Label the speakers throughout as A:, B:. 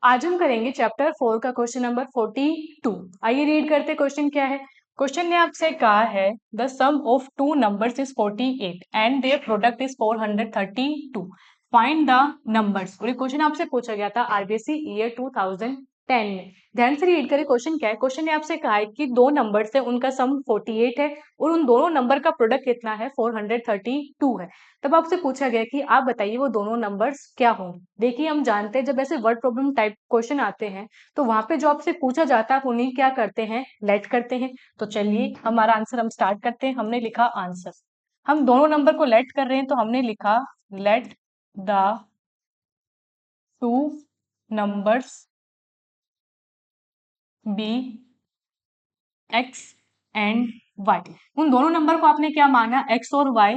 A: आज हम करेंगे चैप्टर 4 का क्वेश्चन नंबर 42। आइए रीड करते क्वेश्चन क्या है। क्वेश्चन ने आपसे कहा है the sum of two numbers is 48 and their product is 432। Find the numbers. और ये क्वेश्चन आपसे पूछा गया था आरबीएसई ईयर 2010 में। ध्यान से रीड करें क्वेश्चन क्या है। क्वेश्चन ने आपसे कहा है कि दो नंबर्स है, उनका सम 48 है और उन दोनों नंबर का प्रोडक्ट कितना है, 432 है। तब आपसे पूछा गया कि आप बताइए वो दोनों नंबर्स क्या होंगे। देखिए हम जानते हैं जब ऐसे वर्ड प्रॉब्लम टाइप क्वेश्चन आते हैं तो वहां पे जो आपसे पूछा जाता है आप उन्हें क्या करते हैं, लेट करते हैं। तो चलिए हमारा आंसर हम स्टार्ट करते हैं। हमने लिखा आंसर, हम दोनों नंबर को लेट कर रहे हैं तो हमने लिखा let the two numbers be x and y. उन दोनों नंबर को आपने क्या माना, एक्स और वाई।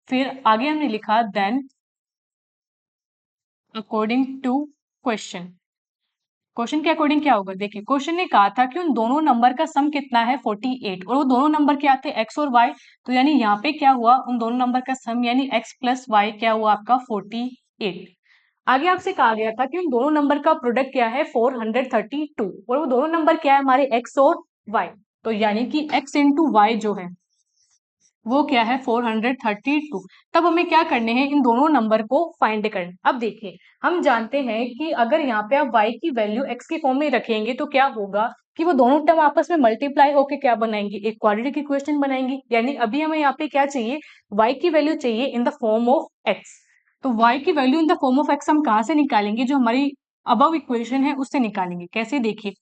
A: फिर आगे हमने लिखा then according to question. Question के अकॉर्डिंग क्या होगा, देखिए क्वेश्चन ने कहा था कि उन दोनों नंबर का सम कितना है 48 और वो दोनों नंबर क्या थे, एक्स और वाई। तो यानी यहाँ पे क्या हुआ, उन दोनों नंबर का सम यानी एक्स प्लस वाई क्या हुआ आपका 48। आगे आपसे कहा गया था कि उन दोनों नंबर का प्रोडक्ट क्या है 432 और वो दोनों नंबर क्या है हमारे एक्स और वाई। तो यानी कि एक्स इंटू वाई जो है वो क्या है 432। तब हमें क्या करने हैं, इन दोनों नंबर को फाइंड करना। अब देखिए हम जानते हैं कि अगर यहाँ पे आप y की वैल्यू x के फॉर्म में रखेंगे तो क्या होगा कि वो दोनों टर्म आपस में मल्टीप्लाई होके क्या बनाएंगे, एक क्वाड्रेटिक इक्वेशन बनाएंगे। यानी अभी हमें यहाँ पे क्या चाहिए, y की वैल्यू चाहिए in the form of x। तो y की value in the form of x हम कहाँ से निकालेंगे, जो हमारी अबव इक्वेशन है उससे निकालेंगे। कैसे, देखिए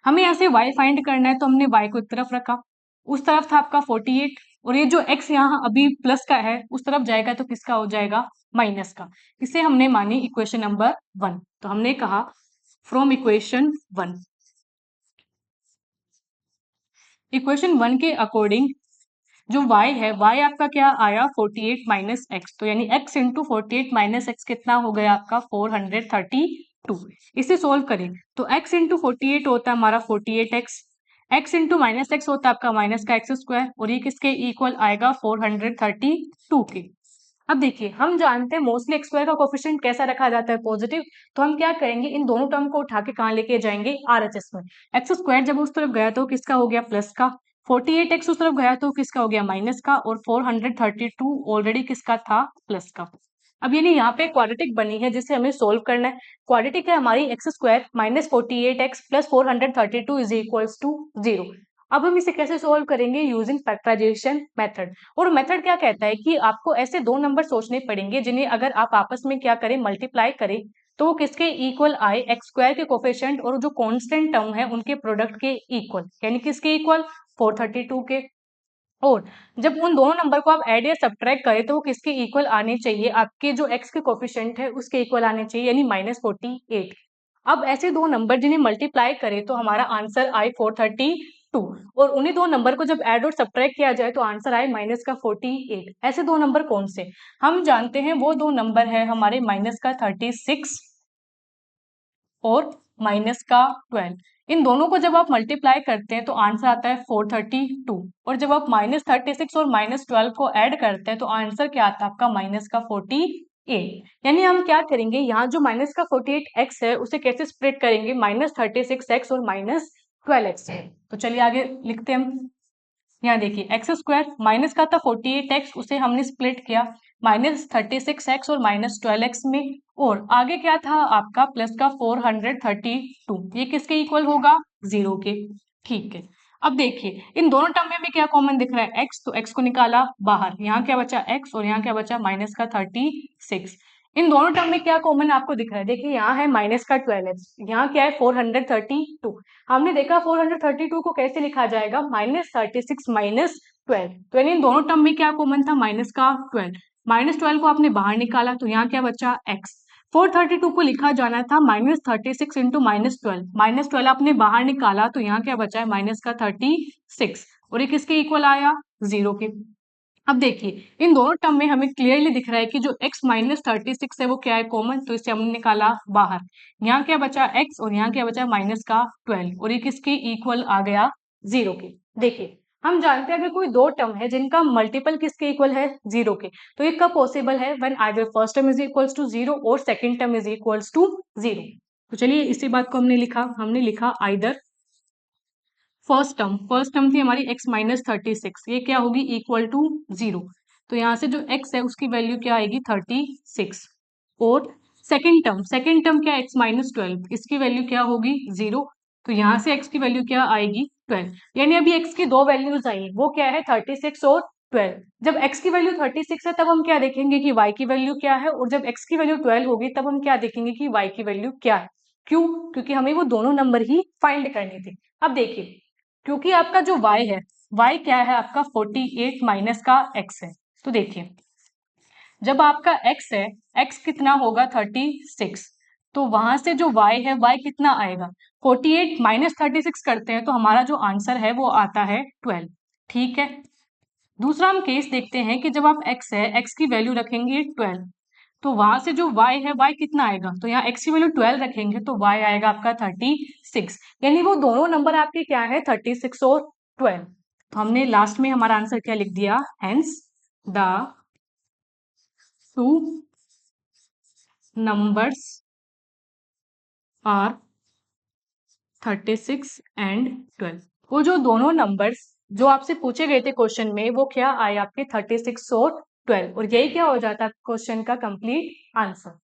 A: हमें यहाँ से y फाइंड करना है तो हमने y को एक तरफ रखा, उस तरफ था आपका 48 और ये जो x यहाँ अभी प्लस का है उस तरफ जाएगा तो किसका हो जाएगा, माइनस का। इसे हमने मानी इक्वेशन नंबर 1। तो हमने कहा फ्रॉम इक्वेशन 1, इक्वेशन 1 के अकॉर्डिंग जो y है, y आपका क्या आया 48 माइनस एक्स। तो यानी x इंटू 48 माइनस एक्स कितना हो गया आपका 432। इसे सोल्व करें तो x इंटू 48 होता है हमारा 48x, x into minus x होता है आपका माइनस का एक्स स्क्वायर और ये किसके इक्वल आएगा 432 के। अब देखिए हम जानते हैं मोस्टली एक्स स्क्वायर का कोफिशिएंट कैसा रखा जाता है, पॉजिटिव। तो हम क्या करेंगे, इन दोनों टर्म को उठा के कहाँ लेके जाएंगे, आरएचएस में। एक्स स्क्वायर जब उस तरफ गया तो किसका हो गया, प्लस का। 48x उस तरफ गया तो किसका हो गया, माइनस का। और 432 ऑलरेडी किसका था, प्लस का। अब यानी यहाँ पे क्वाड्रेटिक बनी है जिसे हमें सोल्व करना है। क्वाड्रेटिक है हमारी x square minus 48x plus 432 is equals to 0। अब हम इसे कैसे सोल्व करेंगे, यूजिंग फैक्टराइजेशन मेथड। और मेथड क्या कहता है कि आपको ऐसे दो नंबर सोचने पड़ेंगे जिन्हें अगर आप आपस में क्या करें, मल्टीप्लाई करें तो वो किसके इक्वल आए, एक्स स्क्वायर के कोफिशिएंट और जो कांस्टेंट टर्म है उनके प्रोडक्ट के इक्वल, यानी किसके इक्वल 432 के। और जब उन दोनों नंबर को आप ऐड या सब्ट्रैक्ट करें तो वो किसके इक्वल आने चाहिए, आपके जो एक्स के कोफिशिएंट है उसके इक्वल आने चाहिए, यानी -48। अब ऐसे दो नंबर जिन्हें मल्टीप्लाई करें तो हमारा आंसर आए 432 और उन्हीं दो नंबर को जब ऐड और सब्ट्रैक्ट किया जाए तो आंसर आए माइनस का 48। ऐसे दो नंबर कौन से, हम जानते हैं वो दो नंबर है हमारे माइनस का 36 और माइनस का 12। इन दोनों को जब आप मल्टीप्लाई करते हैं तो आंसर आता है 432 और जब आप -36 और -12 को ऐड करते हैं तो आंसर क्या आता है आपका माइनस का 48। यानी हम क्या करेंगे, यहाँ जो माइनस का 48x है उसे कैसे स्प्लिट करेंगे, -36x और -12x। तो चलिए आगे लिखते हैं हम। यहाँ देखिए एक्स स्क्वायर माइनस का था 48x, उसे हमने स्प्लिट किया -36x और -12x में। और आगे क्या था आपका प्लस का 432, ये किसके इक्वल होगा, 0 के। ठीक है, अब देखिए इन दोनों टर्म में भी क्या कॉमन दिख रहा है, x। तो x को निकाला बाहर, यहाँ क्या बचा x और यहाँ क्या बचा माइनस का 36। इन दोनों टर्म में क्या कॉमन आपको दिख रहा है, देखिए यहाँ है माइनस का 12x, यहाँ क्या है 432। हमने देखा 432 को कैसे लिखा जाएगा, -36 -12। तो यानी इन दोनों टर्म में क्या कॉमन था, माइनस का 12। -12 को आपने बाहर निकाला तो यहाँ क्या बचा x। 432 को लिखा जाना था -36 इंटू -12, -12 आपने बाहर निकाला तो यहाँ क्या बचा है माइनस का 36 और ये किसके इक्वल आया, 0 के। अब देखिए इन दोनों टर्म में हमें क्लियरली दिख रहा है कि जो x -36 है वो क्या है, कॉमन। तो इसे हमने निकाला बाहर, यहाँ क्या बचा x और यहाँ क्या बचा माइनस का 12 और ये किसके इक्वल आ गया, 0 के। देखिए हम जानते हैं अगर कोई दो टर्म है जिनका मल्टीपल किसके इक्वल है, 0 के, तो ये कब पॉसिबल है, when either first term is equals to 0 और second term is equals to 0। तो चलिए इसी बात को हमने लिखा आइदर फर्स्ट टर्म थी हमारी x माइनस 36, ये क्या होगी इक्वल टू 0। तो यहाँ से जो x है उसकी वैल्यू क्या आएगी 36। और सेकेंड टर्म क्या है x माइनस 12, इसकी वैल्यू क्या होगी 0। तो यहाँ से x की वैल्यू क्या आएगी 12, यानी अभी x की दो वैल्यूज आई, वो क्या है 36 और 12। जब x की वैल्यू 36 है तब हम क्या देखेंगे कि y की वैल्यू क्या है, और जब x की वैल्यू 12 होगी तब हम क्या देखेंगे कि y की वैल्यू क्या है। क्यों? क्योंकि हमें वो दोनों नंबर ही फाइंड करने थे। अब देखिए, क्योंकि आपका जो y है, y क्या है आपका 48 माइनस का x है। तो देखिए जब आपका x है, x कितना होगा 36, तो वहां से जो y है y कितना आएगा 48 माइनस 36 करते हैं तो हमारा जो आंसर है वो आता है 12। ठीक है, दूसरा हम केस देखते हैं कि जब आप x है, x की वैल्यू रखेंगे 12, तो वहां से जो y है y कितना आएगा, तो यहाँ x की वैल्यू 12 रखेंगे तो y आएगा आपका 36, यानी वो दोनों नंबर आपके क्या है 36 और 12। तो हमने लास्ट में हमारा आंसर क्या लिख दिया, hence the two numbers are 36 and 12। वो जो दोनों नंबर्स जो आपसे पूछे गए थे क्वेश्चन में वो क्या आए आपके 36 और 12, और यही क्या हो जाता है क्वेश्चन का कंप्लीट आंसर।